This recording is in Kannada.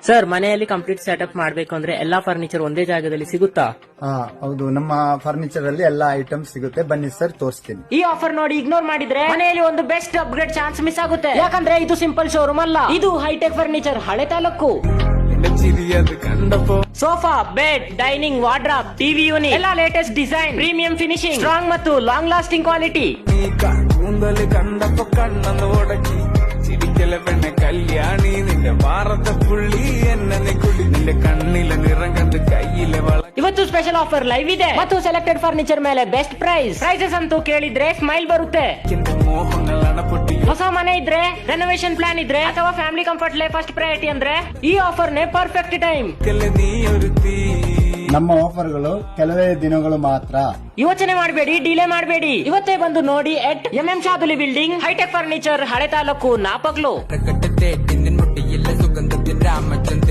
ಸರ್, ಮನೆಯಲ್ಲಿ ಕಂಪ್ಲೀಟ್ ಸೆಟಪ್ ಮಾಡ್ಬೇಕು ಅಂದ್ರೆ ಎಲ್ಲಾ ಫರ್ನಿಚರ್ ಒಂದೇ ಜಾಗದಲ್ಲಿ ಸಿಗುತ್ತಾ? ಹೌದು, ನಮ್ಮ ಫರ್ನಿಚರ್ ಅಲ್ಲಿ ಎಲ್ಲಾ ಐಟಮ್ ಸಿಗುತ್ತೆ. ಬನ್ನಿ ಸರ್, ತೋರಿಸ್ತೀನಿ. ಈ ಆಫರ್ ನೋಡಿ ಇಗ್ನೋರ್ ಮಾಡಿದ್ರೆ ಮನೆಯಲ್ಲಿ ಒಂದು ಬೆಸ್ಟ್ ಅಪ್ಗ್ರೇಡ್ ಚಾನ್ಸ್ ಮಿಸ್ ಆಗುತ್ತೆ. ಯಾಕಂದ್ರೆ ಇದು ಸಿಂಪಲ್ ಶೋರೂಮ್ ಅಲ್ಲ, ಇದು ಹೈಟೆಕ್ ಫರ್ನಿಚರ್, ಹಳೆ ತಾಲೂಕು. Sofa, bed, dining, wardrobe, TV unit ಎಲ್ಲ latest design, premium finishing, strong ಮತ್ತು ಲಾಂಗ್ ಲಾಸ್ಟಿಂಗ್ ಕ್ವಾಲಿಟಿ. ചിരിക്കല പെണ്ണെ കല്യാണി നിന്റെ ഭാരത പുള്ളി എന്നെ കുടി നിന്റെ കണ്ണിലെ നിറം കണ്ട് കയ്യിലെ വള. ಇವತ್ತು ಸ್ಪೆಷಲ್ ಆಫರ್ ಲೈವ್ ಇದೆ ಮತ್ತು ಸೆಲೆಕ್ಟೆಡ್ ಫರ್ನಿಚರ್ ಮೇಲೆ ಬೆಸ್ಟ್ ಪ್ರೈಸಸ್ ಅಂತೂ ಕೇಳಿದ್ರೆ ಸ್ಮೈಲ್ ಬರುತ್ತೆ. മോഹങ്ങളാണ് പൊട്ടി. ಹೊಸ ಮನೆ ಇದ್ರೆ, ರೆನೋವೇಷನ್ ಪ್ಲಾನ್ ಇದ್ರೆ ಅಥವಾ ಫ್ಯಾಮಿಲಿ ಕಂಫರ್ಟ್ ಫಸ್ಟ್ ಪ್ರಯಾರಿಟಿ ಅಂದ್ರೆ ಈ ಆಫರ್ ನೇ ಪರ್ಫೆಕ್ಟ್ ಟೈಮ್. നീ ഒരുത്തി ನಮ್ಮ ಆಫರ್ಗಳು ಕೆಲವೇ ದಿನಗಳು ಮಾತ್ರ. ಯೋಚನೆ ಮಾಡಬೇಡಿ, ಡಿಲೇ ಮಾಡಬೇಡಿ, ಇವತ್ತೇ ಬಂದು ನೋಡಿ ಎಟ್ ಎಂಎಂ ಶಾದುಲಿ ಬಿಲ್ಡಿಂಗ್, ಹೈಟೆಕ್ ಫರ್ನಿಚರ್, ಹಳೆ ತಾಲೂಕು, ನಾಪಕ್ಲು. കെട്ടിന്റെ മുട്ടിയിലെ സുഗന്ധത്തിന്റെ രാമ